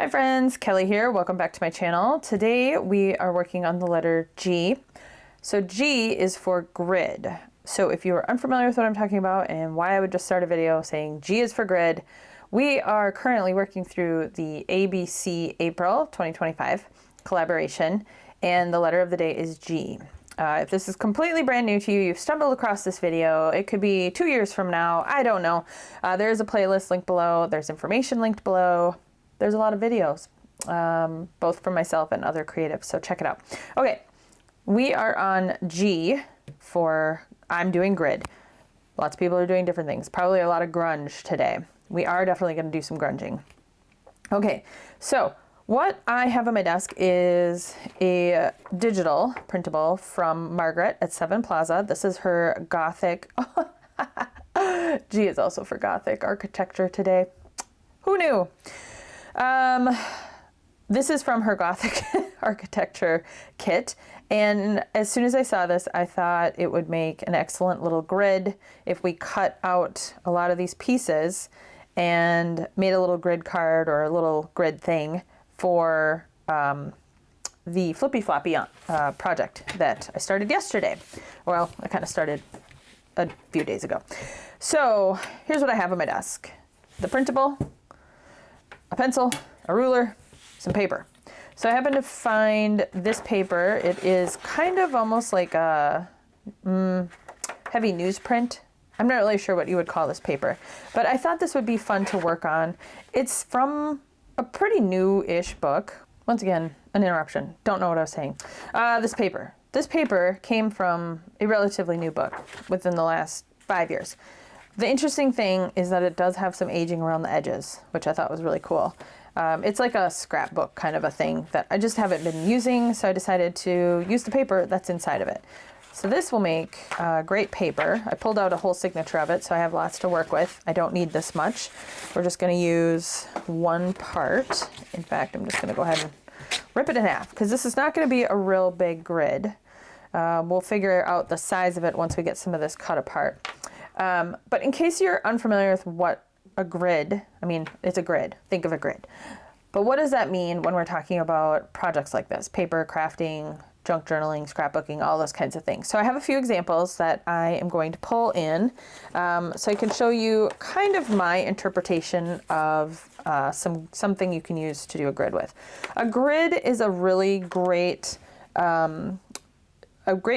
Hi friends, Kelly here. Welcome back to my channel. Today we are working on the letter G. So G is for grid. So if you are unfamiliar with what I'm talking about and why I would just start a video saying G is for grid, we are currently working through the ABC April 2025 collaboration, and the letter of the day is G. If this is completely brand new to you, you've stumbled across this video, it could be 2 years from now, I don't know. There is a playlist linked below, there's information linked below. There's a lot of videos, both from myself and other creatives, so check it out. Okay, we are on G for I'm doing grid. Lots of people are doing different things. Probably a lot of grunge today. We are definitely going to do some grunging. Okay, so what I have on my desk is a digital printable from Margaret at 7 Plaza. This is her Gothic. G is also for Gothic architecture today. Who knew? This is from her Gothic architecture kit, and as soon as I saw this, I thought it would make an excellent little grid if we cut out a lot of these pieces and made a little grid card or a little grid thing for the flippy floppy project that I started yesterday. Well, I kind of started a few days ago. So here's what I have on my desk: the printable, a pencil, a ruler, some paper. So I happened to find this paper. It is kind of almost like a heavy newsprint. I'm not really sure what you would call this paper, but I thought this would be fun to work on. It's from a pretty new-ish book. Once again, an interruption. Don't know what I was saying. This paper came from a relatively new book within the last 5 years. The interesting thing is that it does have some aging around the edges, which I thought was really cool. It's like a scrapbook kind of a thing that I just haven't been using, so I decided to use the paper that's inside of it. So this will make great paper. I pulled out a whole signature of it, so I have lots to work with. I don't need this much. We're just going to use one part. In fact, I'm just going to go ahead and rip it in half, because this is not going to be a real big grid. We'll figure out the size of it once we get some of this cut apart. But in case you're unfamiliar with what a grid, I mean, it's a grid. Think of a grid. But what does that mean when we're talking about projects like this? Paper, crafting, junk journaling, scrapbooking, all those kinds of things. So I have a few examples that I am going to pull in, so I can show you kind of my interpretation of something you can use to do a grid with. A grid is a really great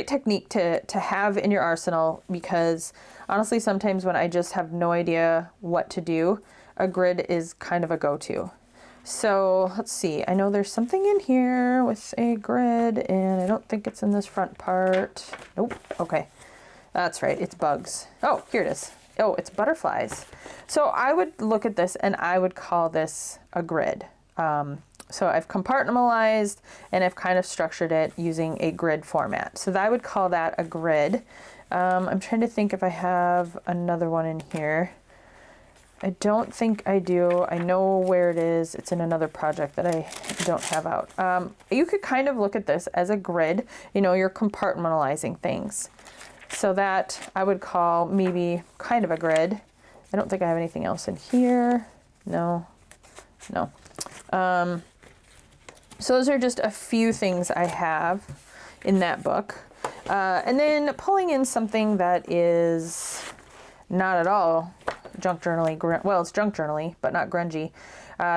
technique to have in your arsenal, because honestly, sometimes when I just have no idea what to do, a grid is kind of a go-to. So let's see, I know there's something in here with a grid, and I don't think it's in this front part. Nope, okay. That's right, it's bugs. Oh, here it is. Oh, it's butterflies. So I would look at this and I would call this a grid. So I've compartmentalized and I've kind of structured it using a grid format. So I would call that a grid. I'm trying to think if I have another one in here. I don't think I do. I know where it is. It's in another project that I don't have out. You could kind of look at this as a grid. You know, you're compartmentalizing things. So that I would call maybe kind of a grid. I don't think I have anything else in here. No. So those are just a few things I have in that book. And then pulling in something that is not at all junk journaling. Well, it's junk journaling, but not grungy.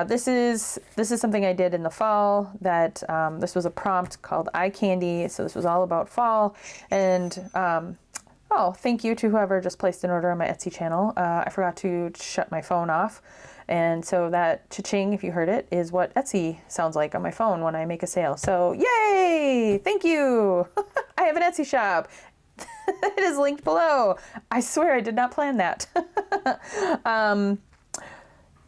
This is something I did in the fall. That this was a prompt called Eye Candy. So this was all about fall. And oh, thank you to whoever just placed an order on my Etsy channel. I forgot to shut my phone off. And so that cha-ching, if you heard it, is what Etsy sounds like on my phone when I make a sale. So yay! Thank you! I have an Etsy shop. It is linked below. I swear I did not plan that.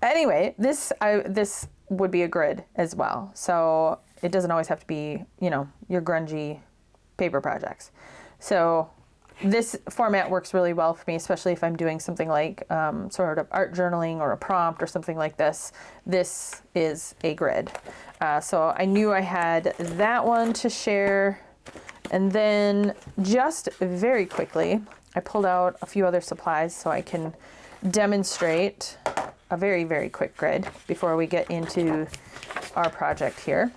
Anyway, this would be a grid as well. So it doesn't always have to be, you know, your grungy paper projects. So this format works really well for me, especially if I'm doing something like sort of art journaling or a prompt or something like this. This is a grid. So I knew I had that one to share. And then just very quickly, I pulled out a few other supplies so I can demonstrate a very, very quick grid before we get into our project here.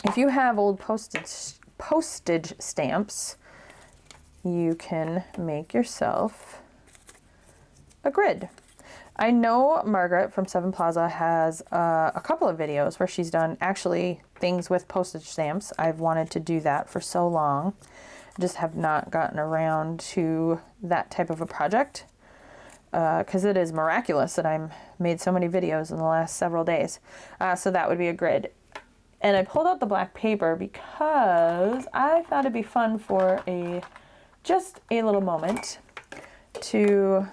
If you have old postage stamps, you can make yourself a grid. I know Margaret from Seven Plaza has a couple of videos where she's done actually things with postage stamps. I've wanted to do that for so long. I just have not gotten around to that type of a project because it is miraculous that I'm made so many videos in the last several days. So that would be a grid. And I pulled out the black paper because I thought it'd be fun for just a little moment to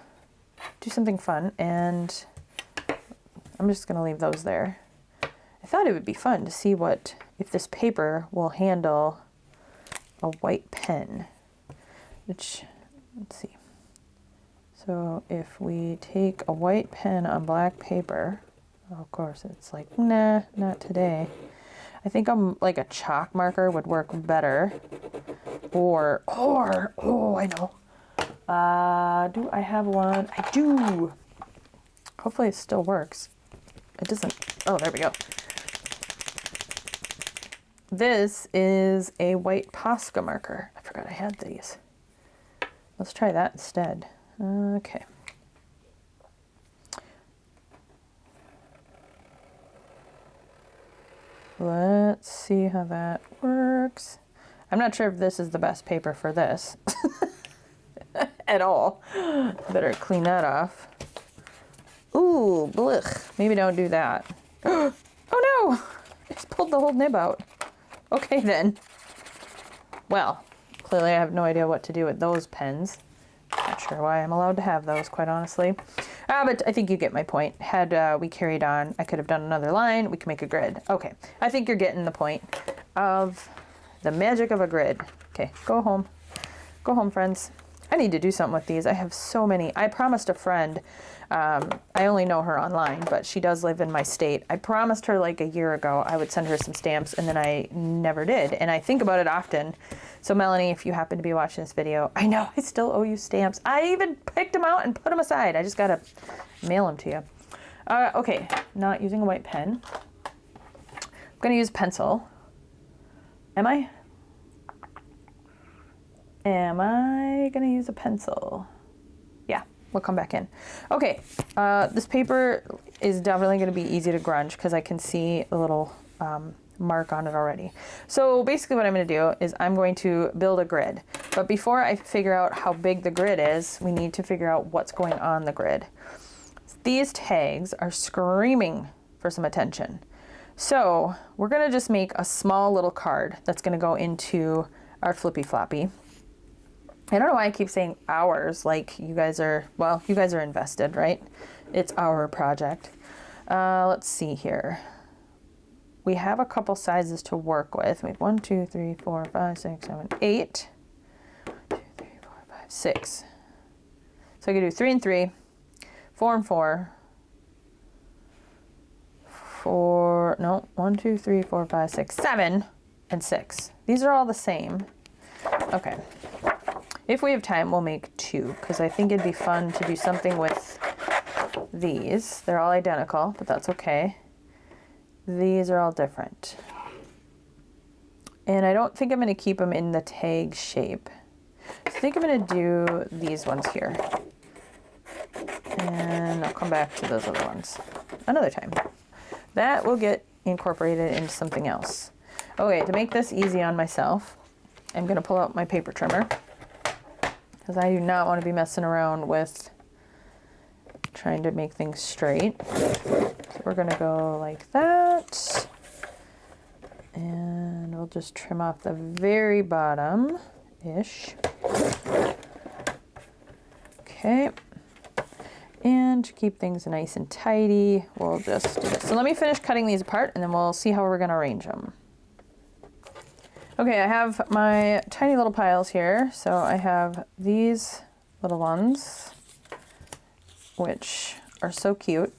do something fun, and I'm just gonna leave those there. I thought it would be fun to see if this paper will handle a white pen, which, let's see. So if we take a white pen on black paper, of course it's like, nah, not today. I think like a chalk marker would work better. Or, oh, I know. Do I have one? I do. Hopefully it still works. It doesn't. Oh, there we go. This is a white Posca marker. I forgot I had these. Let's try that instead. Okay. Let's see how that works. I'm not sure if this is the best paper for this at all. Better clean that off. Ooh, blech. Maybe don't do that. Oh no! I just pulled the whole nib out. Okay then. Well, clearly I have no idea what to do with those pens. Not sure why I'm allowed to have those, quite honestly. But I think you get my point. Had we carried on, I could have done another line. We can make a grid. Okay, I think you're getting the point of the magic of a grid. Okay, go home. Go home, friends. I need to do something with these. I have so many. I promised a friend, I only know her online, but she does live in my state. I promised her like a year ago I would send her some stamps, and then I never did. And I think about it often. So Melanie, if you happen to be watching this video, I know I still owe you stamps. I even picked them out and put them aside. I just gotta mail them to you. Okay, not using a white pen. I'm gonna use pencil. Am I gonna use a pencil? Yeah, we'll come back in. Okay, this paper is definitely gonna be easy to grunge because I can see a little mark on it already. So basically what I'm gonna do is I'm going to build a grid. But before I figure out how big the grid is, we need to figure out what's going on the grid. These tags are screaming for some attention. So we're gonna just make a small little card that's gonna go into our flippy floppy. I don't know why I keep saying ours, like you guys are, well, you guys are invested, right? It's our project. Let's see here. We have a couple sizes to work with. We have 1, 2, 3, 4, 5, 6, 7, 8. 1, 2, 3, 4, 5, 6. So I can do 3 and 3, 4 and 4. 1, 2, 3, 4, 5, 6, 7, and 6. These are all the same. Okay. If we have time, we'll make 2, because I think it'd be fun to do something with these. They're all identical, but that's okay. These are all different. And I don't think I'm going to keep them in the tag shape. So I think I'm going to do these ones here. And I'll come back to those other ones another time. That will get incorporated into something else. Okay, to make this easy on myself, I'm going to pull out my paper trimmer because I do not want to be messing around with trying to make things straight. So we're going to go like that. And we'll just trim off the very bottom-ish. Okay. And to keep things nice and tidy, we'll just do this. So let me finish cutting these apart and then we'll see how we're going to arrange them. Okay, I have my tiny little piles here. So I have these little ones, which are so cute.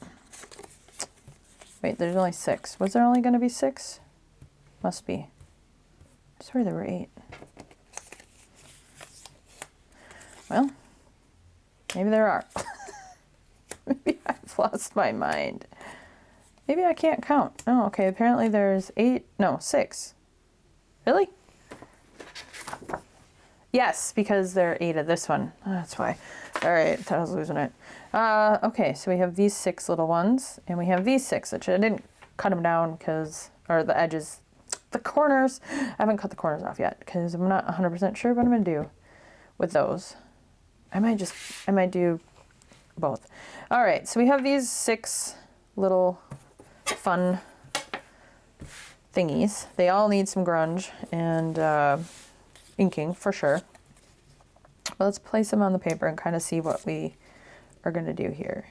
Wait, there's only 6. Was there only going to be 6? Must be. I swear there were 8. Well, maybe there are. Maybe I've lost my mind. Maybe I can't count. Oh, okay. Apparently there's 8, no, 6. Really? Yes, because there are 8 of this one. Oh, that's why. All right, thought I was losing it. Okay, so we have these 6 little ones, and we have these 6, which I didn't cut them down because, or the edges, the corners. I haven't cut the corners off yet because I'm not 100% sure what I'm going to do with those. I might do both. All right, so we have these 6 little fun thingies. They all need some grunge and inking for sure. But let's place them on the paper and kind of see what we are going to do here.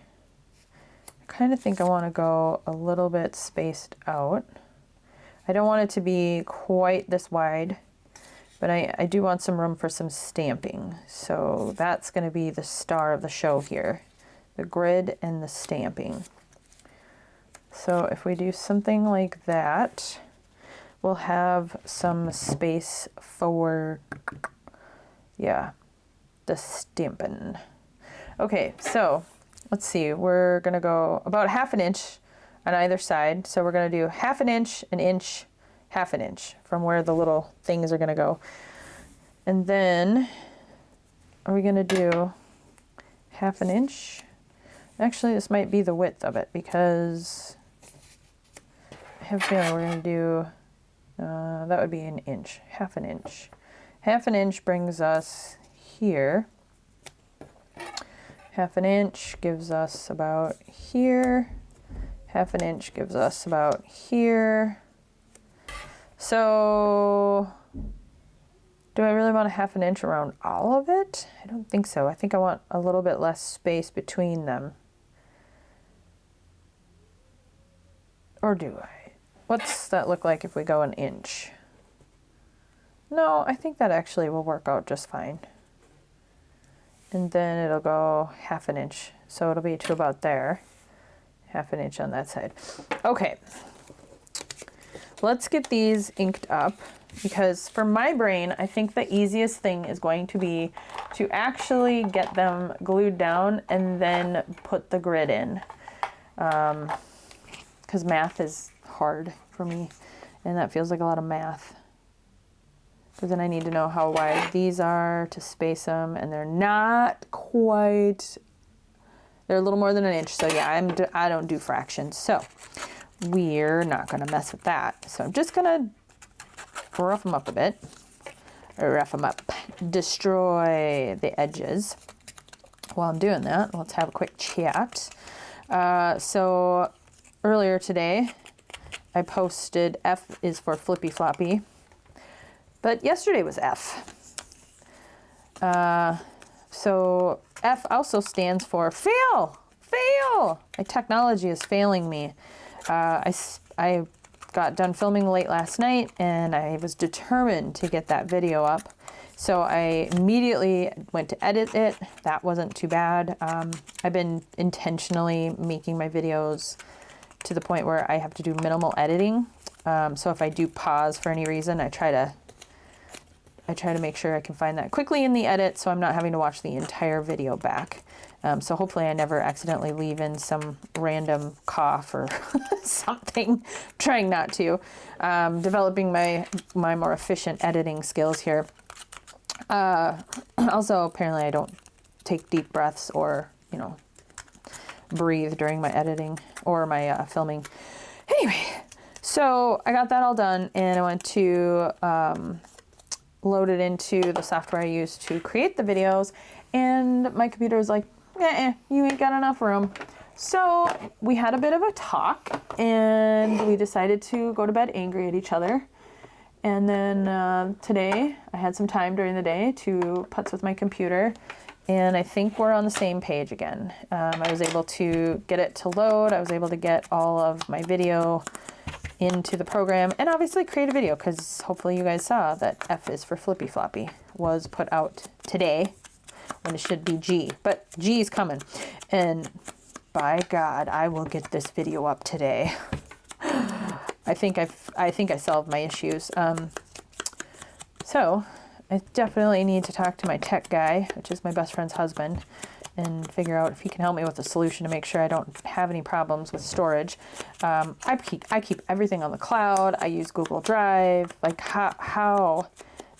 I kind of think I want to go a little bit spaced out. I don't want it to be quite this wide, but I do want some room for some stamping. So that's going to be the star of the show here, the grid and the stamping. So if we do something like that, we'll have some space for, yeah, the stamping. Okay, so let's see, we're gonna go about 1/2 inch on either side. So we're gonna do 1/2 inch, 1 inch, 1/2 inch from where the little things are gonna go. And then are we gonna do 1/2 inch? Actually, this might be the width of it because I have a feeling we're gonna do, that would be 1 inch, 1/2 inch. 1/2 inch brings us here. 1/2 inch gives us about here. 1/2 inch gives us about here. So do I really want a 1/2 inch around all of it? I don't think so. I think I want a little bit less space between them. Or do I? What's that look like if we go 1 inch? No, I think that actually will work out just fine. And then it'll go 1/2 inch. So it'll be to about there. 1/2 inch on that side. Okay. Let's get these inked up because for my brain, I think the easiest thing is going to be to actually get them glued down and then put the grid in. Because math is hard for me and that feels like a lot of math. Because then I need to know how wide these are to space them, and they're not quite, they're a little more than 1 inch. So yeah, I don't do fractions. So we're not gonna mess with that. So I'm just gonna rough them up a bit. Rough them up, destroy the edges. While I'm doing that, let's have a quick chat. So earlier today, I posted F is for flippy floppy. But yesterday was F. So F also stands for fail, fail. My technology is failing me. I got done filming late last night and I was determined to get that video up. So I immediately went to edit it. That wasn't too bad. I've been intentionally making my videos to the point where I have to do minimal editing. So if I do pause for any reason, I try to make sure I can find that quickly in the edit so I'm not having to watch the entire video back. So hopefully I never accidentally leave in some random cough or something. Trying not to. Developing my more efficient editing skills here. Also, apparently I don't take deep breaths or, breathe during my editing or my filming. Anyway, so I got that all done and I went to load it into the software I use to create the videos, and my computer was like, you ain't got enough room. So we had a bit of a talk and we decided to go to bed angry at each other. And then today I had some time during the day to putz with my computer, and I think we're on the same page again. I was able to get it to load. I was able to get all of my video into the program and obviously create a video, because hopefully you guys saw that F is for flippy floppy was put out today when it should be G, but G is coming, and by God, I will get this video up today. I think I solved my issues. So I definitely need to talk to my tech guy, which is my best friend's husband, and figure out if he can help me with a solution to make sure I don't have any problems with storage. I keep everything on the cloud. I use Google Drive. Like how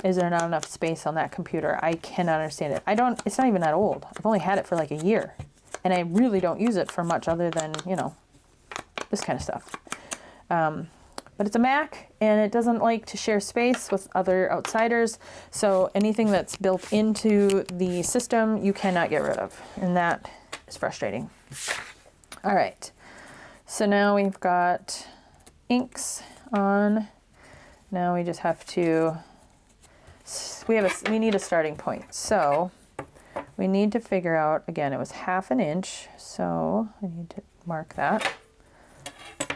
is there not enough space on that computer? I cannot understand it. It's not even that old. I've only had it for like a year, and I really don't use it for much other than, you know, this kind of stuff. But it's a Mac, and it doesn't like to share space with other outsiders. So anything that's built into the system, you cannot get rid of. And that is frustrating. All right. So now we've got inks on. Now we just have to, we need a starting point. So we need to figure out, again, it was 1/2 inch. So I need to mark that.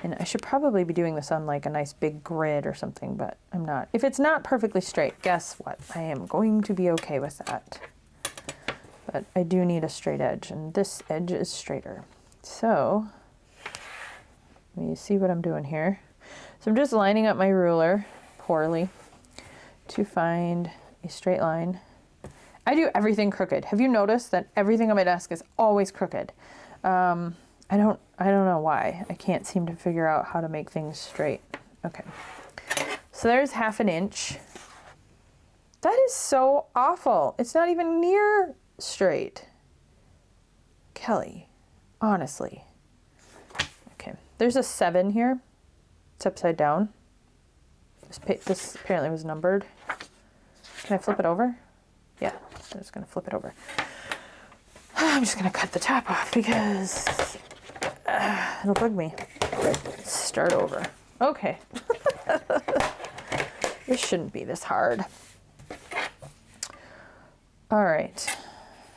And I should probably be doing this on like a nice big grid or something, but I'm not. If it's not perfectly straight, guess what? I am going to be okay with that. But I do need a straight edge, and this edge is straighter. So let me see what I'm doing here. So I'm just lining up my ruler poorly to find a straight line. I do everything crooked. Have you noticed that everything on my desk is always crooked? I don't know why. I can't seem to figure out how to make things straight. Okay. So there's 1/2 inch. That is so awful. It's not even near straight. Kelly, honestly. Okay. There's a 7 here. It's upside down. This apparently was numbered. Can I flip it over? Yeah, I'm just going to flip it over. I'm just going to cut the top off because it'll bug me. Start over. Okay. This shouldn't be this hard. All right.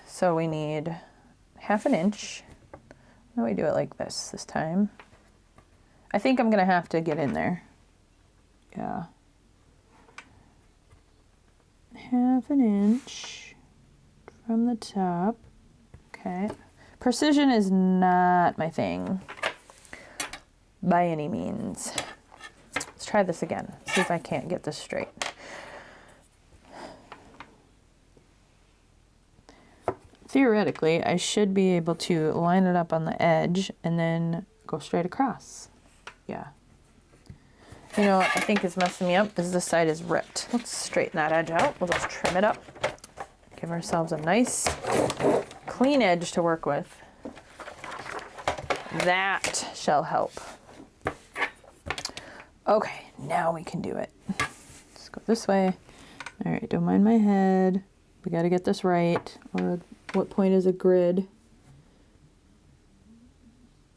So we need 1/2 inch. Why don't we do it like this time? I think I'm going to have to get in there. Yeah. 1/2 inch from the top. Okay. Precision is not my thing by any means. Let's try this again. See if I can't get this straight. Theoretically, I should be able to line it up on the edge and then go straight across. Yeah. You know what I think is messing me up is this side is ripped. Let's straighten that edge out. We'll just trim it up. Give ourselves a nice clean edge to work with. That shall help. Okay, now we can do it. Let's go this way. All right, don't mind my head. We got to get this right. Or what point is a grid?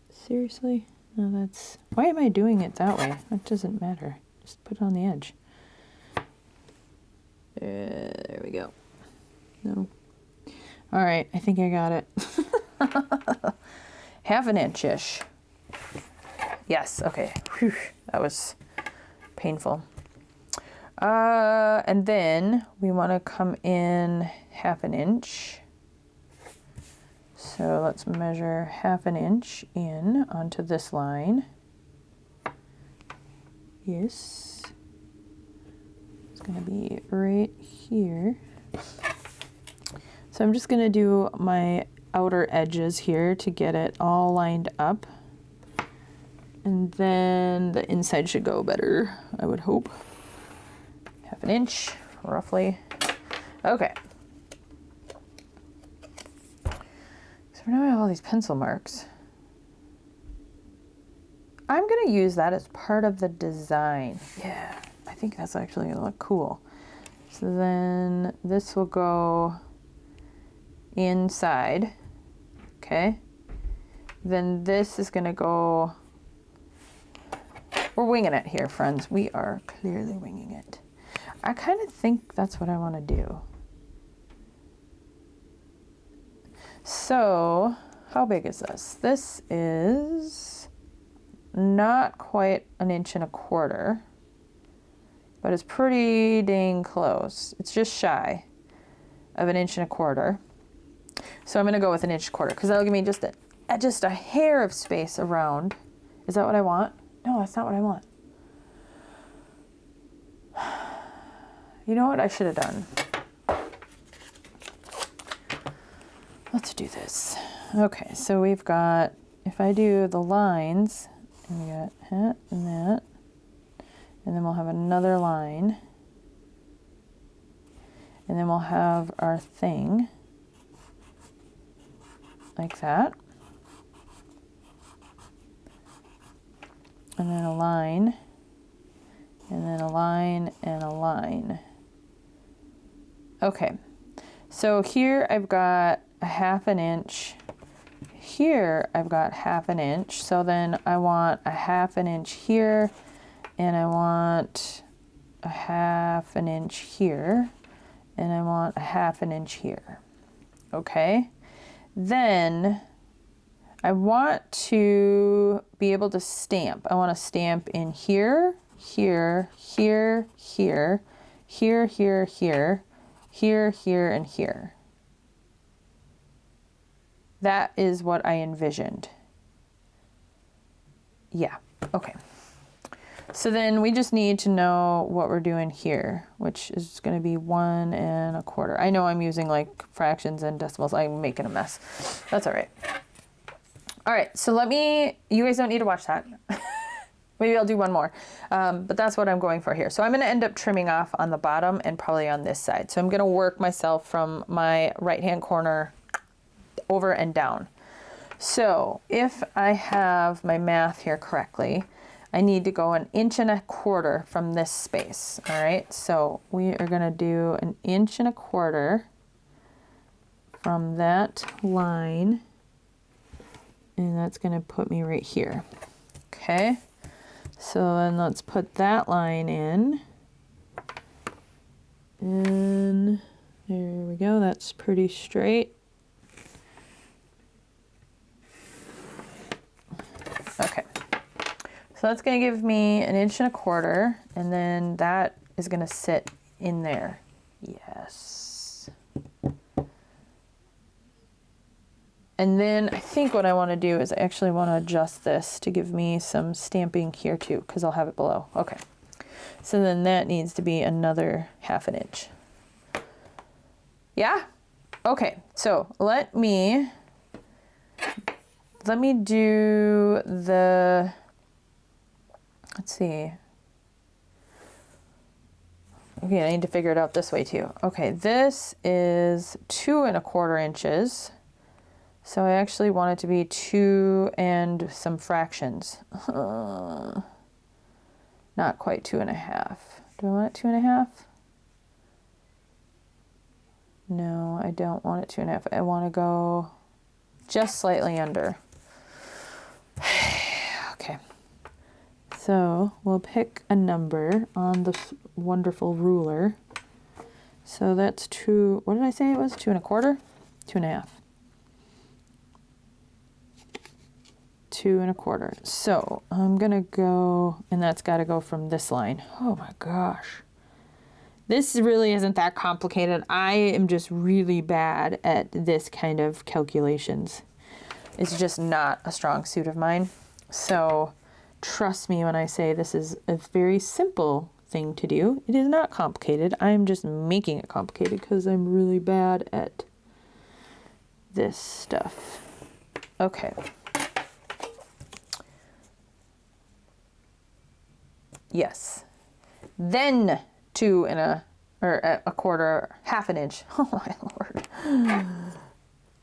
Seriously? No, that's... Why am I doing it that way? It doesn't matter. Just put it on the edge. There we go. No. All right, I think I got it. 1/2 inch-ish. Yes, okay. Whew, that was painful. And then we want to come in 1/2 inch. So let's measure 1/2 inch in onto this line. Yes. It's going to be right here. So I'm just going to do my outer edges here to get it all lined up. And then the inside should go better, I would hope. 1/2 inch, roughly. Okay. So now I have all these pencil marks. I'm going to use that as part of the design. Yeah, I think that's actually going to look cool. So then this will go inside. Okay. Then this is going to go... We're winging it here, friends. We are clearly winging it. I kind of think that's what I want to do. So, how big is this? This is not quite 1.25 inches, but it's pretty dang close. It's just shy of 1.25 inches. So I'm going to go with 1.25 inches because that'll give me just a hair of space around. Is that what I want? No, that's not what I want. You know what I should have done? let's do this. Okay, so we've got, if I do the lines, and we got that and that, and then we'll have another line, and then we'll have our thing like that, and then a line, and then a line, and a line. Okay, so here I've got a 1/2 inch. Here I've got 1/2 inch. So then I want a 1/2 inch here, and I want a 1/2 inch here, and I want a 1/2 inch here. Okay, then I want to be able to stamp. I want to stamp in here, here, here, here, here, here, here, here, here, and here. That is what I envisioned. Yeah, okay. So then we just need to know what we're doing here, which is going to be 1 1/4. I know I'm using like fractions and decimals. I'm making a mess. That's all right. All right, so you guys don't need to watch that. Maybe I'll do one more, but that's what I'm going for here. So I'm going to end up trimming off on the bottom and probably on this side. So I'm going to work myself from my right-hand corner over and down. So if I have my math here correctly, I need to go 1 1/4 inches from this space. All right, so we are going to do 1 1/4 inches from that line, and that's going to put me right here. Okay, so then let's put that line in, and there we go. That's pretty straight. Okay, so that's going to give me 1 1/4 inches, and then that is going to sit in there. Yes. And then I think what I want to do is I actually want to adjust this to give me some stamping here too, because I'll have it below. Okay, so then that needs to be another 1/2 inch. Yeah? Okay, so let me do the, let's see. Okay, I need to figure it out this way too. Okay, this is 2 1/4 inches. So I actually want it to be 2 and some fractions. Not quite 2 1/2. Do I want it 2 1/2? No, I don't want it 2 1/2. I want to go just slightly under. Okay. So we'll pick a number on this wonderful ruler. So that's 2, what did I say it was? 2 1/4? 2 1/2. 2 1/4. So I'm gonna go, and that's got to go from this line. Oh my gosh. This really isn't that complicated. I am just really bad at this kind of calculations. It's just not a strong suit of mine. So trust me when I say this is a very simple thing to do. It is not complicated. I'm just making it complicated because I'm really bad at this stuff. Okay. Yes. Then 2 1/4, 1/2 inch. Oh my Lord.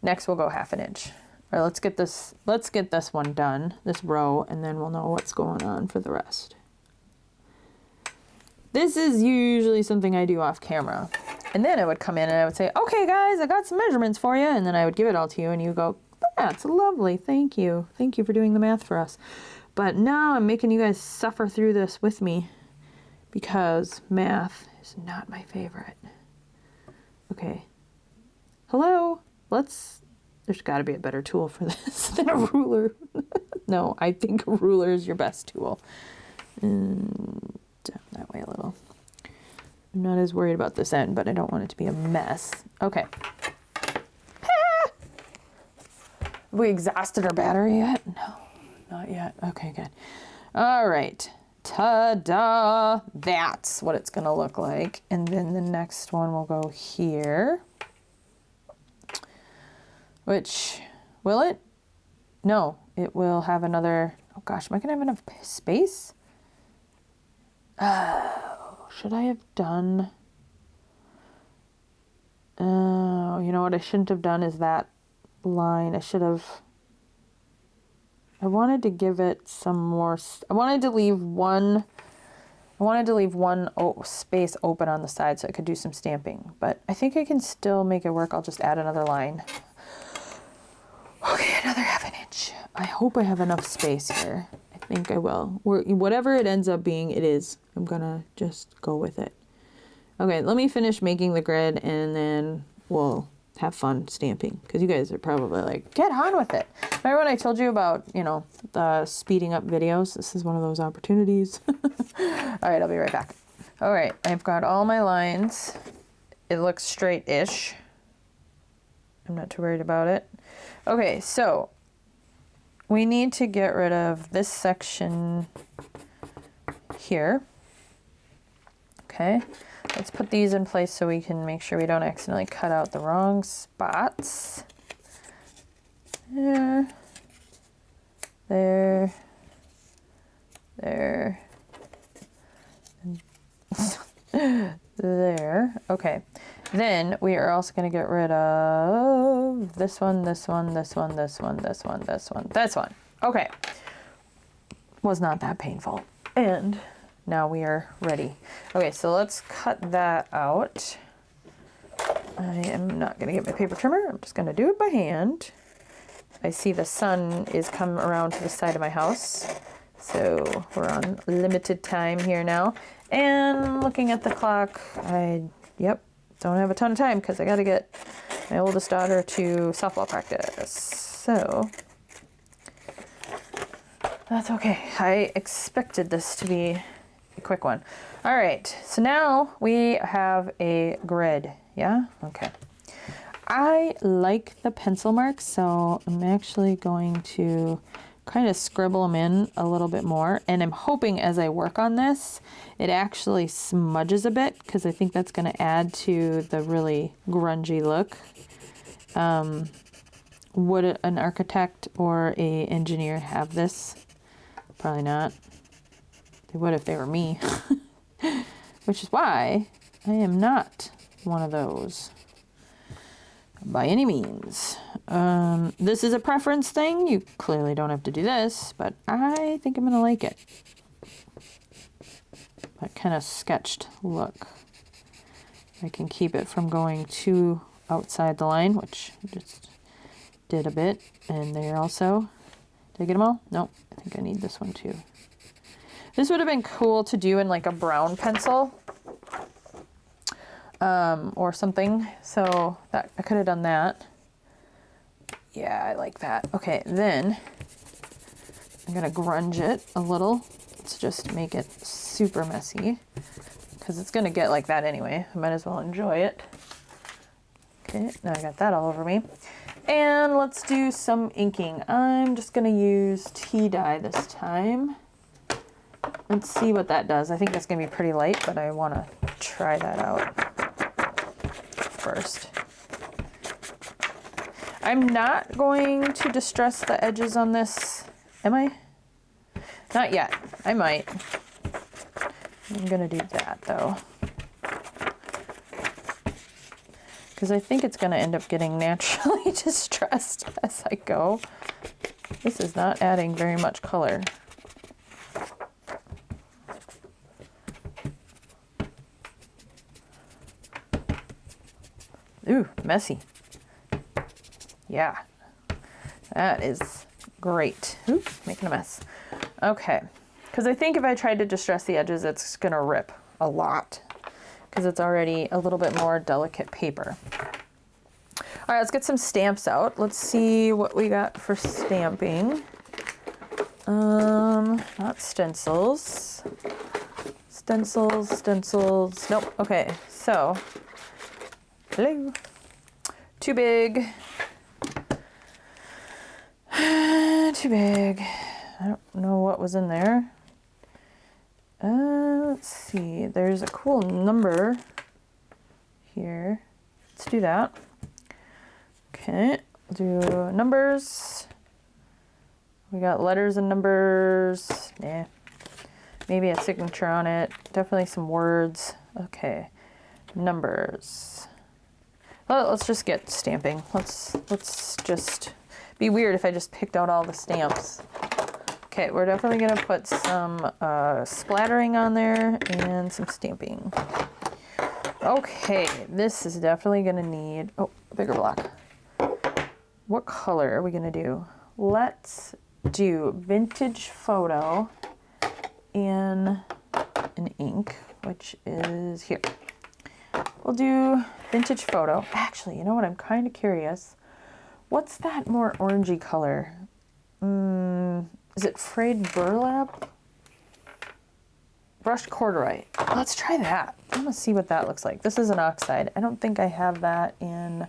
Next we'll go 1/2 inch. All right, let's get this one done, this row, and then we'll know what's going on for the rest. This is usually something I do off camera. And then I would come in and I would say, okay guys, I got some measurements for you. And then I would give it all to you and you go, that's lovely, thank you. Thank you for doing the math for us. But now I'm making you guys suffer through this with me because math is not my favorite. Okay. Hello? There's got to be a better tool for this than a ruler. No, I think a ruler is your best tool. And down that way a little. I'm not as worried about this end, but I don't want it to be a mess. Okay. Have we exhausted our battery yet? No. Not yet. Okay, good. All right. Ta-da! That's what it's going to look like. And then the next one will go here. which, will it? No, it will have another, oh gosh, am I gonna have enough space? Should I have done, you know what I shouldn't have done is that line. I wanted to give it some more, I wanted to leave one space open on the side so I could do some stamping, but I think I can still make it work. I'll just add another line. Okay, another 1/2 inch. I hope I have enough space here. I think I will. Whatever it ends up being, it is. I'm gonna just go with it. Okay, let me finish making the grid and then we'll have fun stamping, because you guys are probably like, get on with it. Remember when I told you about, you know, the speeding up videos? This is one of those opportunities. All right, I'll be right back. All right, I've got all my lines. It looks straight-ish. I'm not too worried about it. Okay, so we need to get rid of this section here. Okay. Let's put these in place so we can make sure we don't accidentally cut out the wrong spots. There, there, there, there. Okay. Then we are also going to get rid of this one, this one, this one, this one, this one, this one, this one. Okay. Was not that painful. And now we are ready. Okay, so let's cut that out. I am not gonna get my paper trimmer. I'm just gonna do it by hand. I see the sun is coming around to the side of my house. So we're on limited time here now. And looking at the clock, don't have a ton of time because I gotta get my oldest daughter to softball practice. So that's okay. I expected this to be a quick one. All right, so now we have a grid, yeah? Okay. I like the pencil marks, so I'm actually going to kind of scribble them in a little bit more, and I'm hoping as I work on this, it actually smudges a bit, because I think that's going to add to the really grungy look. Would an architect or a engineer have this? Probably not. They would if they were me. Which is why I am not one of those by any means. This is a preference thing. You clearly don't have to do this, but I think I'm gonna like it. That kind of sketched look. I can keep it from going too outside the line, which I just did a bit. And there also, did I get them all? Nope, I think I need this one too. This would have been cool to do in like a brown pencil or something. So that I could have done that. Yeah, I like that. Okay, then I'm gonna grunge it a little. Let's just make it super messy because it's gonna get like that anyway. I might as well enjoy it. Okay, now I got that all over me. And let's do some inking. I'm just gonna use tea dye this time. Let's see what that does. I think that's gonna be pretty light, but I wanna try that out first. I'm not going to distress the edges on this. Am I? Not yet. I might. I'm gonna do that though, because I think it's gonna end up getting naturally distressed as I go. This is not adding very much color. Ooh, messy. Yeah, that is great. Ooh, making a mess. Okay, because I think if I tried to distress the edges, it's gonna rip a lot because it's already a little bit more delicate paper. All right, let's get some stamps out. Let's see what we got for stamping. Not stencils. Stencils. Nope. Okay, so hello. Too big. Too big. I don't know what was in there. Let's see. There's a cool number here. Let's do that. Okay. do numbers. We got letters and numbers. Nah. Maybe a signature on it. Definitely some words. Okay. Numbers. Well, let's just get stamping. Let's just be weird if I just picked out all the stamps. Okay, we're definitely gonna put some splattering on there and some stamping. Okay, this is definitely gonna need, oh, a bigger block. What color are we gonna do? Let's do vintage photo in an ink, which is here. We'll do vintage photo. Actually, you know what? I'm kind of curious. What's that more orangey color? Is it frayed burlap? Brushed corduroy. Let's try that. I'm gonna see what that looks like. This is an oxide. I don't think I have that in.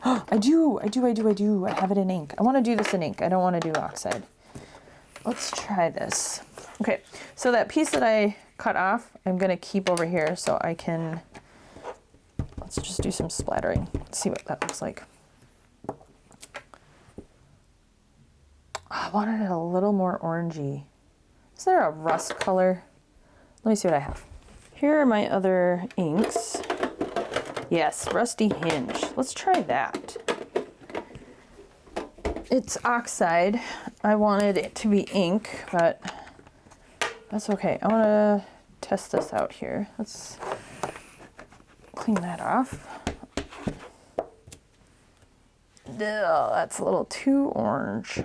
I do. I have it in ink. I want to do this in ink. I don't want to do oxide. Let's try this. Okay, so that piece that I cut off, I'm gonna keep over here so I can. Let's just do some splattering. Let's see what that looks like. I wanted it a little more orangey. Is there a rust color? Let me see what I have. Here are my other inks. Yes, rusty hinge. Let's try that. It's oxide. I wanted it to be ink, but that's okay. I want to test this out here. Let's clean that off. Oh, that's a little too orange.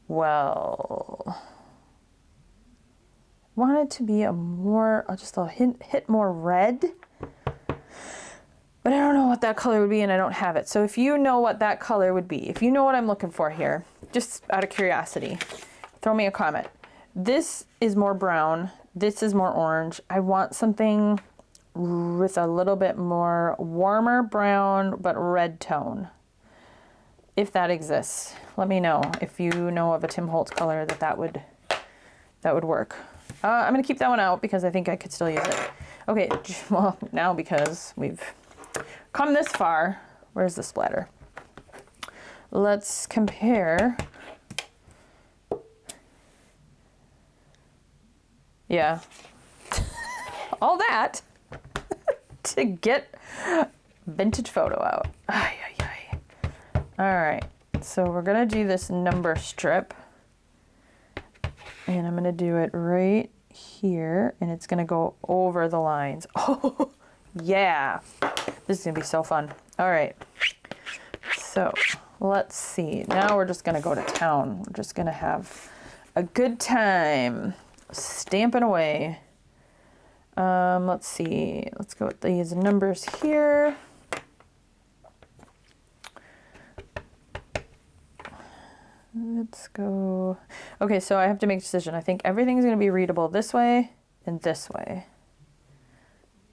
Well, want it to be a more, just a hit more red, but I don't know what that color would be and I don't have it. So if you know what that color would be, if you know what I'm looking for here, just out of curiosity, throw me a comment. This is more brown. This is more orange. I want something with a little bit more warmer brown, but red tone. If that exists, let me know if you know of a Tim Holtz color that would work. I'm gonna keep that one out because I think I could still use it. Okay, well now because we've come this far, where's the splatter? Let's compare. Yeah, all that to get vintage photo out. Ay, ay, ay. All right, so we're gonna do this number strip and I'm gonna do it right here and it's gonna go over the lines. Oh, yeah, this is gonna be so fun. All right, so let's see. Now we're just gonna go to town. We're just gonna have a good time stamping away. Let's see, let's go with these numbers here. Let's go. Okay, so I have to make a decision. I think everything's going to be readable this way and this way.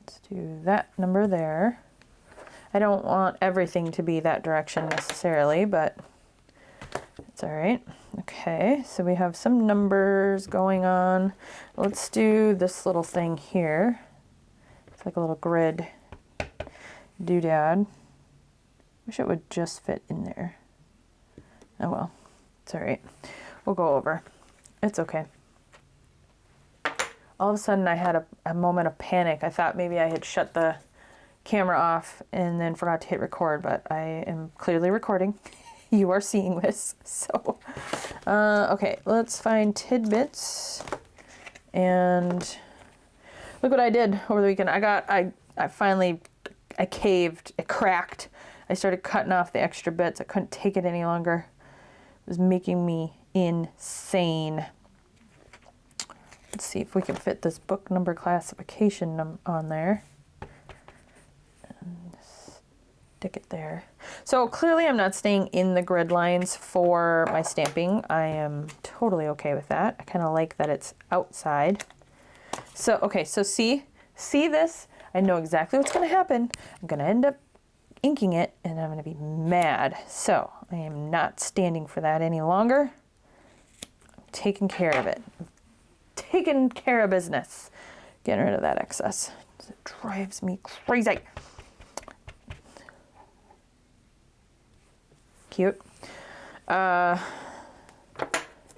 Let's do that number there. I don't want everything to be that direction necessarily, but it's all right. Okay, so we have some numbers going on. Let's do this little thing here. It's like a little grid doodad. Wish it would just fit in there. Oh well. It's all right. We'll go over. It's okay. All of a sudden I had a moment of panic. I thought maybe I had shut the camera off and then forgot to hit record, but I am clearly recording. You are seeing this. So, okay, let's find tidbits. And look what I did over the weekend. I finally caved. It cracked. I started cutting off the extra bits. I couldn't take it any longer. It was making me insane. Let's see if we can fit this book number classification on there. And stick it there. So clearly I'm not staying in the grid lines for my stamping. I am totally okay with that. I kind of like that it's outside. So, okay, so see this? I know exactly what's going to happen. I'm going to end up inking it and I'm going to be mad. So I am not standing for that any longer. I'm taking care of it. I'm taking care of business. Getting rid of that excess. It drives me crazy. cute. I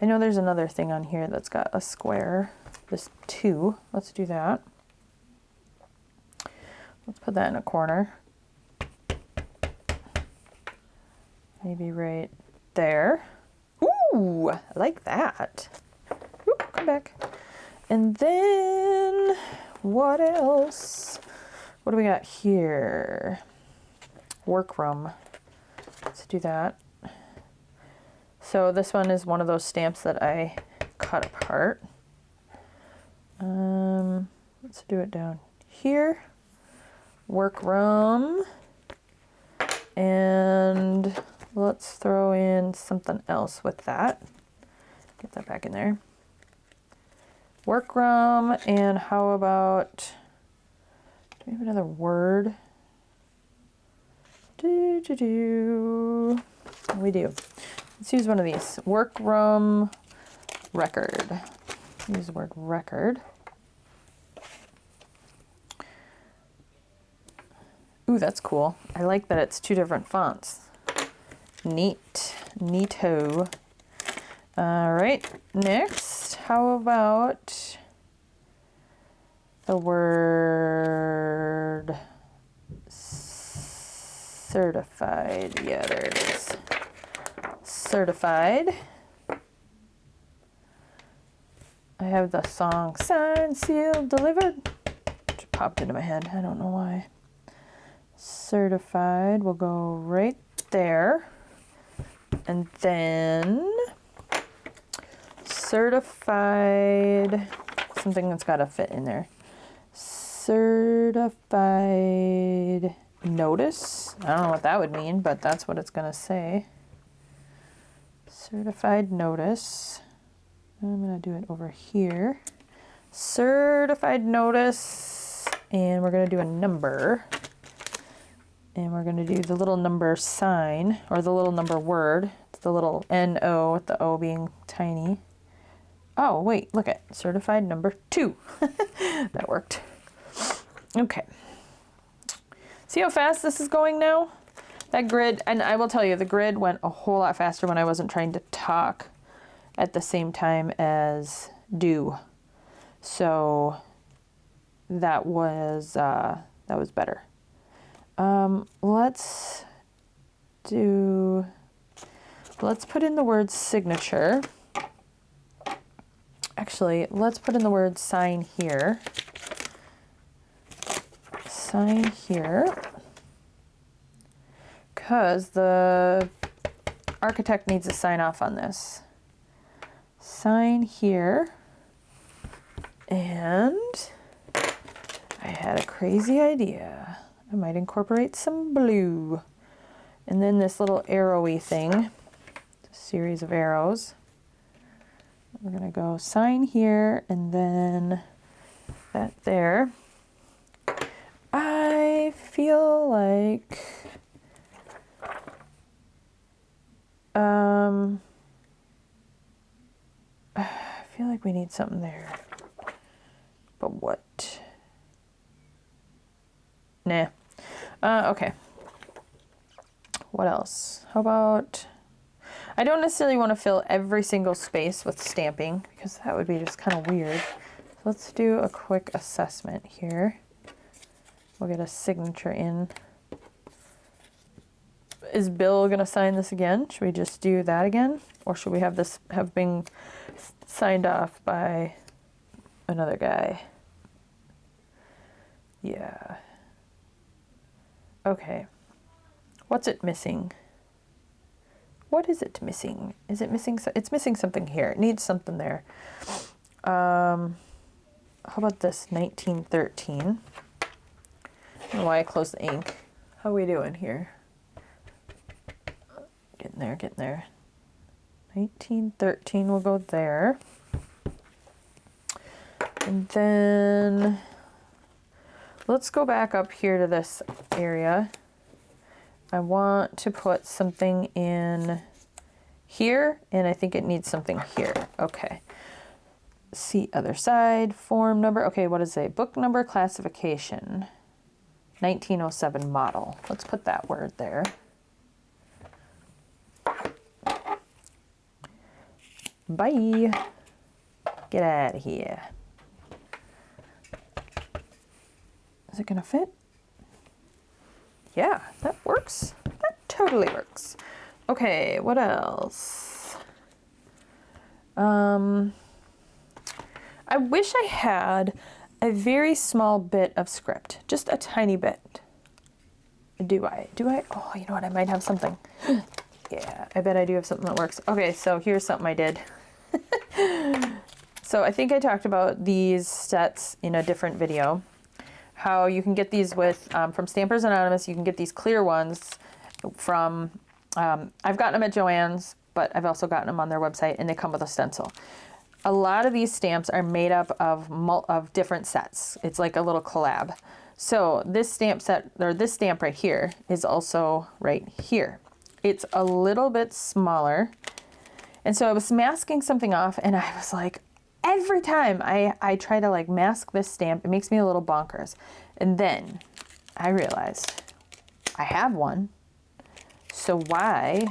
know there's another thing on here that's got a square. This 2. Let's do that. Let's put that in a corner. Maybe right there. Ooh, I like that. Ooh, come back. And then what else? What do we got here? Workroom. Let's do that. So this one is one of those stamps that I cut apart. Let's do it down here. Workroom. And let's throw in something else with that. Get that back in there. Workroom, and how about, do we have another word? We do. Let's use one of these. Workroom record. Use the word record. Ooh, that's cool. I like that it's 2 different fonts. Neat. Neato. All right, next, how about the word certified? Yeah, there it is. Certified. I have the song Signed, Sealed, Delivered. Just popped into my head. I don't know why. Certified will go right there. And then certified, something that's got to fit in there. Certified notice. I don't know what that would mean, but that's what it's going to say. Certified notice. I'm going to do it over here. Certified notice. And we're going to do a number. And we're going to do the little number sign, or the little number word. It's the little N-O, with the O being tiny. Oh, wait, look at certified number 2. That worked. Okay. See how fast this is going now? That grid, and I will tell you, the grid went a whole lot faster when I wasn't trying to talk at the same time as do. So that was better. Let's put in the word signature. Actually, let's put in the word sign here. Sign here. Because the architect needs to sign off on this. Sign here. And I had a crazy idea. I might incorporate some blue. And then this little arrowy thing, a series of arrows. We're gonna go sign here and then that there. I feel like we need something there. But what? Nah. Okay. What else? How about, I don't necessarily want to fill every single space with stamping because that would be just kind of weird. So let's do a quick assessment here. We'll get a signature in. Is Bill going to sign this again? Should we just do that again? Or should we have this have been signed off by another guy? Yeah. Okay. What's it missing? What is it missing? Is it missing? It's missing something here. It needs something there. How about this 1913? I don't know why I closed the ink. How are we doing here? Getting there, getting there. 1913 will go there. And then let's go back up here to this area. I want to put something in here, and I think it needs something here. Okay. See other side, form number. Okay, what does it say? Book number classification. 1907 model. Let's put that word there. Bye. Get out of here. Is it gonna fit? Yeah, that works. That totally works. Okay, what else? I wish I had a very small bit of script, just a tiny bit. Do I? Oh, you know what? I might have something. Yeah, I bet I do have something that works. Okay, so here's something I did. So I think I talked about these sets in a different video. How you can get these with, from Stampers Anonymous, you can get these clear ones from, I've gotten them at Joann's, but I've also gotten them on their website, and they come with a stencil. A lot of these stamps are made up of different sets. It's like a little collab. So this stamp set, or this stamp right here, is also right here. It's a little bit smaller. And so I was masking something off, and I was like, every time I try to like mask this stamp, it makes me a little bonkers. And then I realized I have one. So why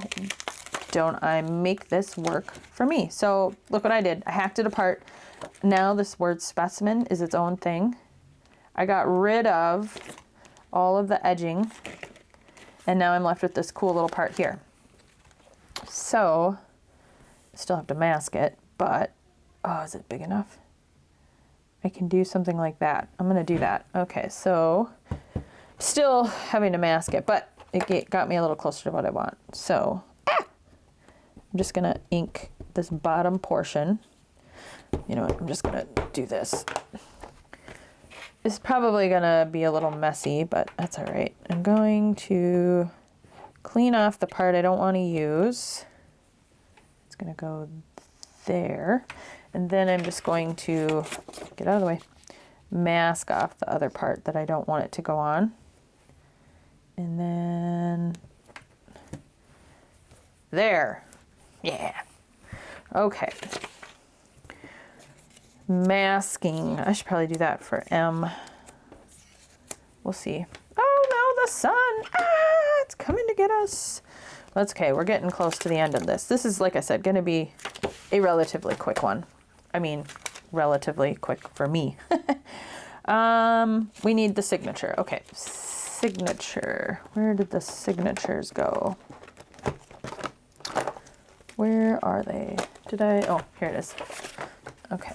don't I make this work for me? So look what I did. I hacked it apart. Now this word specimen is its own thing. I got rid of all of the edging, and now I'm left with this cool little part here. So I still have to mask it, but oh, is it big enough? I can do something like that. I'm gonna do that. Okay, so still having to mask it, but it got me a little closer to what I want. So I'm just gonna ink this bottom portion. You know what, I'm just gonna do this. It's probably gonna be a little messy, but that's all right. I'm going to clean off the part I don't want to use. It's gonna go there. And then I'm just going to, get out of the way, mask off the other part that I don't want it to go on. And then, there. Yeah. Okay. Masking. I should probably do that for M. We'll see. Oh no, the sun. Ah, it's coming to get us. That's okay. We're getting close to the end of this. This is, like I said, going to be a relatively quick one. I mean, relatively quick for me. We need the signature. Okay, signature. Where did the signatures go? Where are they? Oh, here it is. Okay.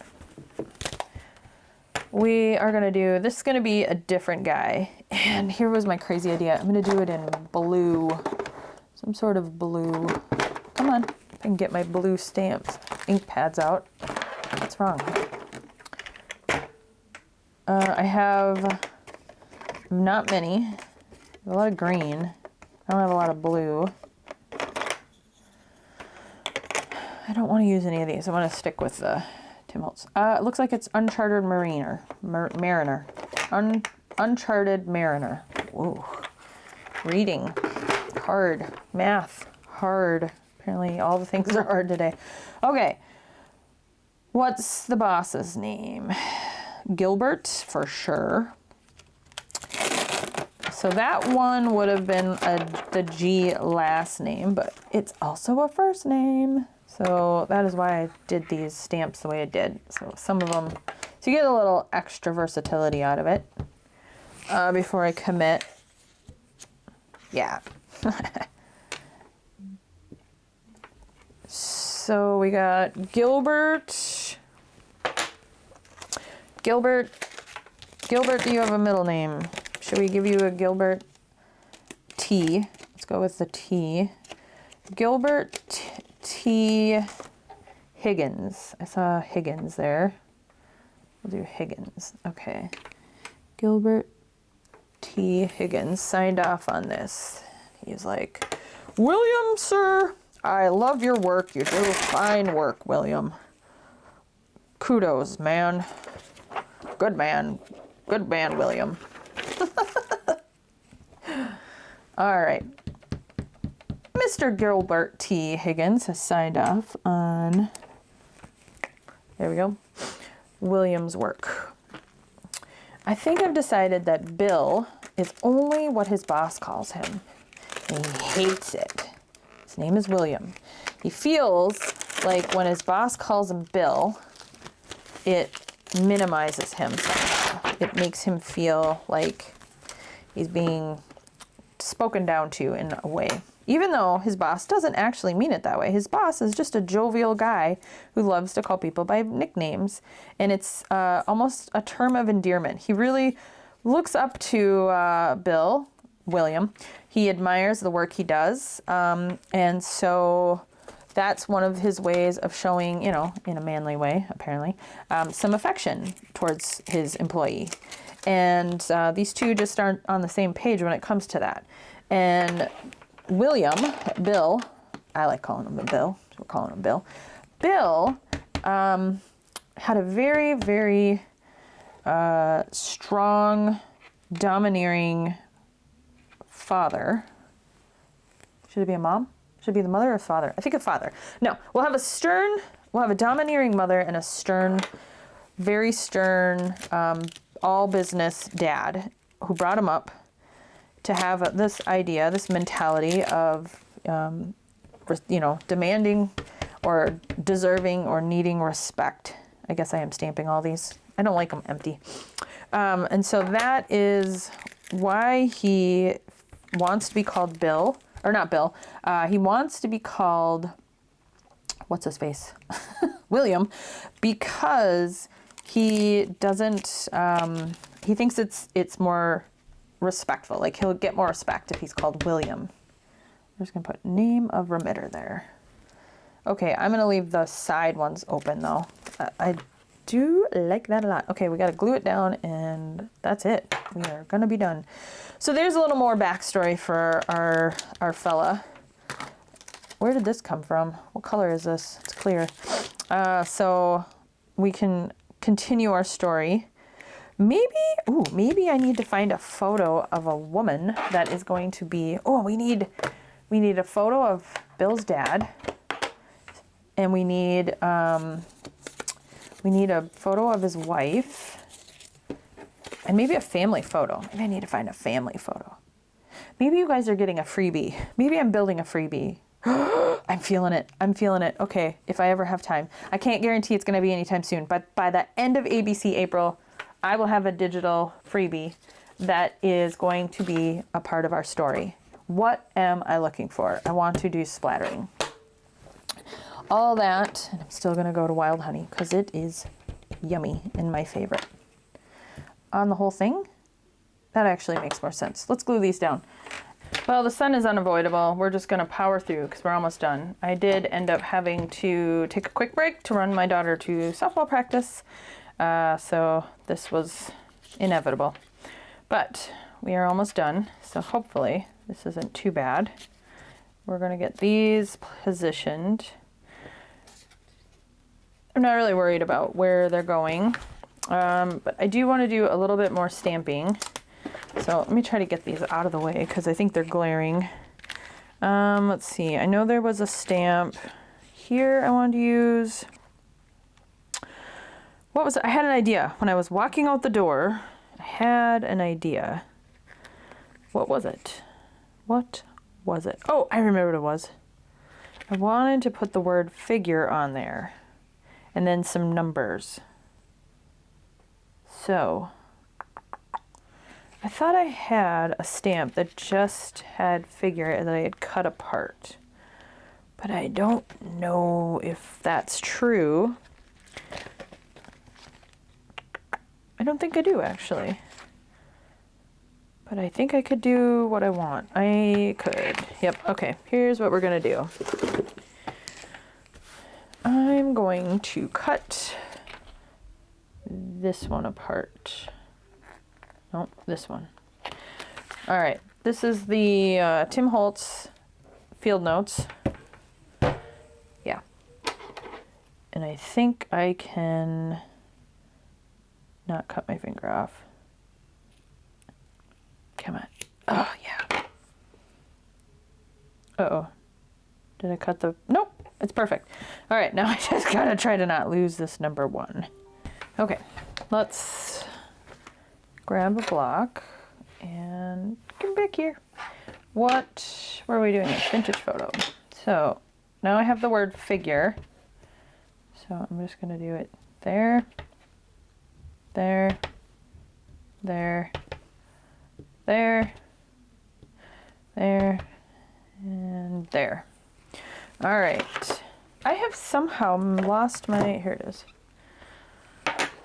We are going to do, this is going to be a different guy. And here was my crazy idea. I'm going to do it in blue. Some sort of blue. Come on, I can get my blue stamps. Ink pads out. What's wrong? I have not many. A lot of green. I don't have a lot of blue. I don't want to use any of these. I want to stick with the Tim Holtz. It looks like it's Uncharted Mariner. Mariner. Uncharted Mariner. Ooh. Reading. Hard. Math. Hard. Apparently all the things are hard today. Okay. What's the boss's name? Gilbert, for sure. So that one would have been the G last name, but it's also a first name. So that is why I did these stamps the way I did. So some of them, so you get a little extra versatility out of it. Before I commit. Yeah. So we got Gilbert. Gilbert, do you have a middle name? Should we give you a Gilbert T? Let's go with the T. Gilbert T. Higgins. I saw Higgins there. We'll do Higgins. Okay. Gilbert T. Higgins signed off on this. He's like, William, sir, I love your work. You do fine work, William. Kudos, man. Good man. Good man, William. All right. Mr. Gilbert T. Higgins has signed off on, there we go, William's work. I think I've decided that Bill is only what his boss calls him. And he hates it. His name is William. He feels like when his boss calls him Bill, it minimizes him somehow. It makes him feel like he's being spoken down to in a way. Even though his boss doesn't actually mean it that way. His boss is just a jovial guy who loves to call people by nicknames. And it's almost a term of endearment. He really looks up to William. He admires the work he does. And so that's one of his ways of showing, you know, in a manly way, apparently, some affection towards his employee. And these two just aren't on the same page when it comes to that. And Bill, I like calling him Bill, so we're calling him Bill. Bill had a very, very strong, domineering father. Should it be a mom? Should it be the mother or father? I think a father. No, we'll have a domineering mother and a stern, very stern, all business dad who brought him up to have this idea, this mentality of, you know, demanding or deserving or needing respect. I guess I am stamping all these. I don't like them empty. And so that is why he wants to be called Bill, or not Bill. He wants to be called, what's his face? William, because he doesn't, he thinks it's more respectful. Like he'll get more respect if he's called William. I'm just gonna put name of remitter there. Okay, I'm gonna leave the side ones open though. I do like that a lot. Okay, we gotta glue it down and that's it. We are gonna be done. So there's a little more backstory for our fella. Where did this come from? What color is this? It's clear. So we can continue our story. Maybe I need to find a photo of a woman that is going to be, we need a photo of Bill's dad, and we need a photo of his wife, and maybe a family photo. Maybe I need to find a family photo. Maybe you guys are getting a freebie. Maybe I'm building a freebie. I'm feeling it. Okay, if I ever have time. I can't guarantee it's going to be anytime soon, but by the end of ABC April, I will have a digital freebie that is going to be a part of our story. What am I looking for? I want to do splattering. All that, and I'm still going to go to Wild Honey because it is yummy and my favorite. On the whole thing, that actually makes more sense. Let's glue these down. Well, the sun is unavoidable. We're just going to power through because we're almost done. I did end up having to take a quick break to run my daughter to softball practice. So this was inevitable, but we are almost done. So hopefully this isn't too bad. We're going to get these positioned. I'm not really worried about where they're going, but I do want to do a little bit more stamping. So let me try to get these out of the way because I think they're glaring. Let's see. I know there was a stamp here I wanted to use. What was it? I had an idea. When I was walking out the door, I had an idea. What was it? Oh, I remember what it was. I wanted to put the word figure on there and then some numbers. So I thought I had a stamp that just had figure that I had cut apart, but I don't know if that's true. I don't think I do, actually. But I think I could do what I want. I could. Yep, okay. Here's what we're going to do. I'm going to cut this one apart. Nope, this one. All right. This is the Tim Holtz Field Notes. Yeah. And I think I can not cut my finger off. Come on. Oh, yeah. Uh-oh. Did I cut the... Nope. It's perfect. All right. Now I just got to try to not lose this number 1. Okay. Let's grab a block and come back here. What are we doing here? Vintage photo. So now I have the word figure. So I'm just going to do it there, there, there, there, there, and there. All right. I have somehow lost my, here it is,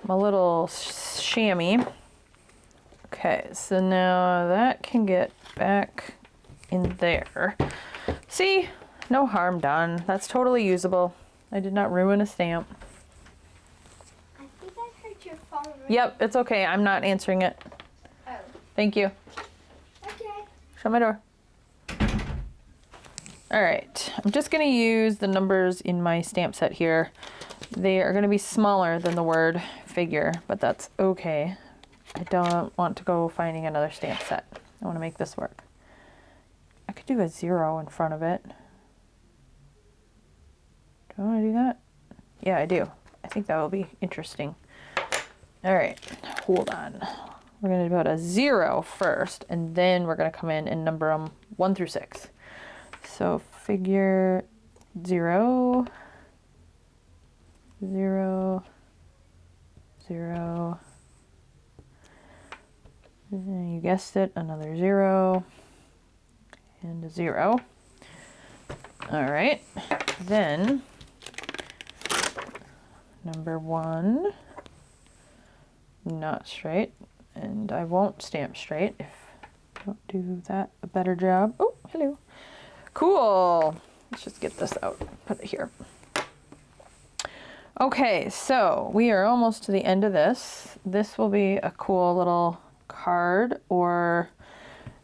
my little chamois. Okay, so now that can get back in there. See, no harm done. That's totally usable. I did not ruin a stamp. I think I heard your phone ring. Yep, it's okay. I'm not answering it. Oh. Thank you. Okay. Shut my door. All right, I'm just going to use the numbers in my stamp set here. They are going to be smaller than the word figure, but that's okay. I don't want to go finding another stamp set. I want to make this work. I could do a 0 in front of it. Do I want to do that? Yeah, I do. I think that will be interesting. All right, hold on. We're going to put a 0 first, and then we're going to come in and number them 1 through 6. So figure 0, 0, 0, you guessed it, another 0, and a 0. All right, then number 1, not straight, and I won't stamp straight if I don't do that a better job. Oh, hello. Cool. Let's just get this out, put it here. Okay, so we are almost to the end of this. This will be a cool little card, or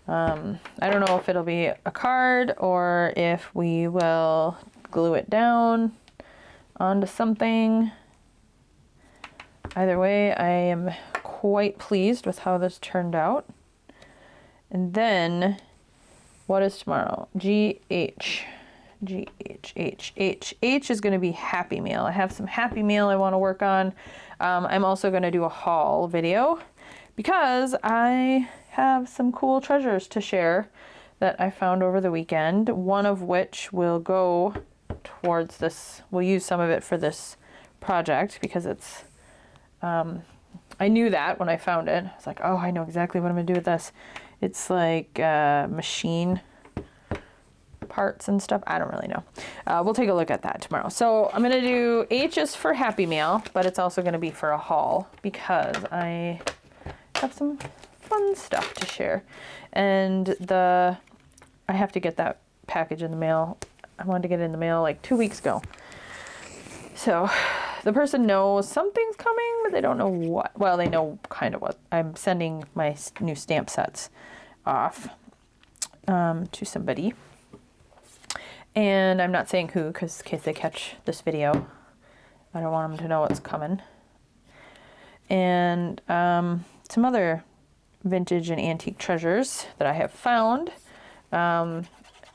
I don't know if it'll be a card or if we will glue it down onto something. Either way, I am quite pleased with how this turned out. And then, what is tomorrow? H is going to be Happy Meal. I have some Happy Meal I want to work on. I'm also going to do a haul video because I have some cool treasures to share that I found over the weekend. One of which will go towards this. We'll use some of it for this project because it's, I knew that when I found it. I was like, oh, I know exactly what I'm going to do with this. It's like machine parts and stuff. I don't really know. We'll take a look at that tomorrow. So I'm going to do H is for Happy Meal, but it's also going to be for a haul because I have some fun stuff to share. And I have to get that package in the mail. I wanted to get it in the mail like 2 weeks ago. So the person knows something's coming, but they don't know what. Well, they know kind of what. I'm sending my new stamp sets off to somebody. And I'm not saying who, because in case they catch this video, I don't want them to know what's coming. And some other vintage and antique treasures that I have found.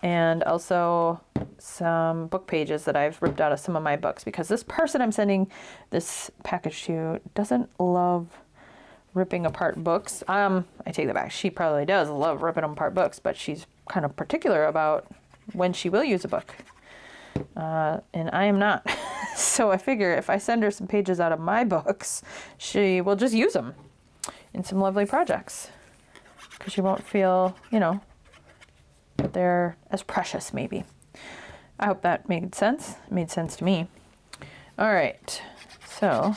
And also some book pages that I've ripped out of some of my books, because this person I'm sending this package to doesn't love ripping apart books. I take that back. She probably does love ripping apart books, but she's kind of particular about when she will use a book. And I am not. So I figure if I send her some pages out of my books, she will just use them in some lovely projects, because she won't feel, you know, that they're as precious, maybe. I hope that made sense. It made sense to me. All right, so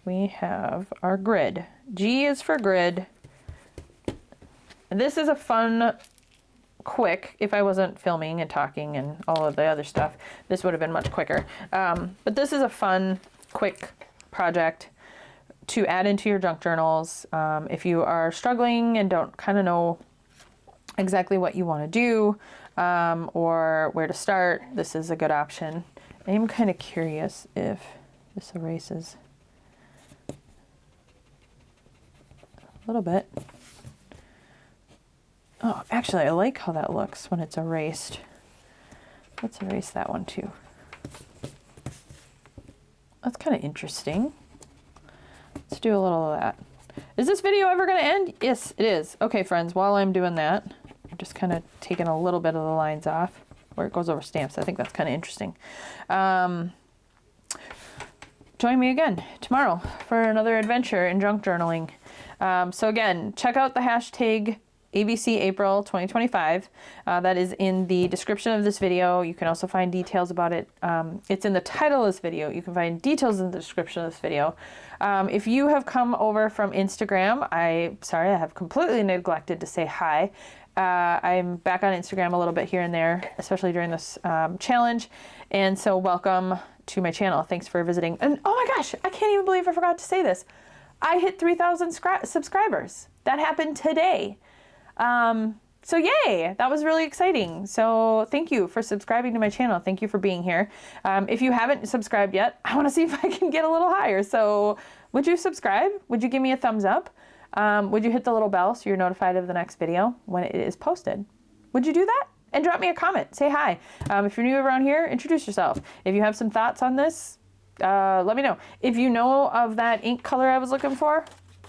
we have our grid. G is for grid. And this is a fun, quick, if I wasn't filming and talking and all of the other stuff, this would have been much quicker. But this is a fun, quick project to add into your junk journals. If you are struggling and don't kind of know exactly what you want to do or where to start, this is a good option. I am kind of curious if this erases a little bit. Oh, actually, I like how that looks when it's erased. Let's erase that one too. That's kind of interesting. Let's do a little of that. Is this video ever going to end? Yes, it is. Okay, friends, while I'm doing that, I'm just kind of taking a little bit of the lines off where it goes over stamps. I think that's kind of interesting. join me again tomorrow for another adventure in junk journaling. So again, check out the hashtag ABC April 2025. That is in the description of this video. You can also find details about it. It's in the title of this video. You can find details in the description of this video. If you have come over from Instagram, I have completely neglected to say hi. I'm back on Instagram a little bit here and there, especially during this challenge. And so welcome to my channel. Thanks for visiting. And oh my gosh, I can't even believe I forgot to say this. I hit 3,000 subscribers. That happened today. So yay, that was really exciting. So thank you for subscribing to my channel. Thank you for being here. If you haven't subscribed yet, I want to see if I can get a little higher. So would you subscribe? Would you give me a thumbs up? Would you hit the little bell so you're notified of the next video when it is posted? Would you do that? And drop me a comment. Say hi. If you're new around here, introduce yourself. If you have some thoughts on this, let me know. If you know of that ink color I was looking for,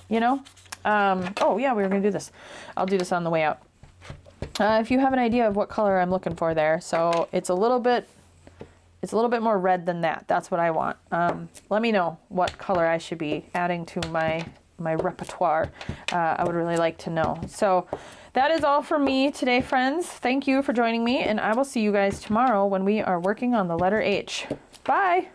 you know, oh yeah, we were gonna do this. I'll do this on the way out. If you have an idea of what color I'm looking for there, so it's a little bit more red than that. That's what I want. Let me know what color I should be adding to my repertoire. I would really like to know. So that is all for me today, friends. Thank you for joining me, and I will see you guys tomorrow when we are working on the letter H. Bye.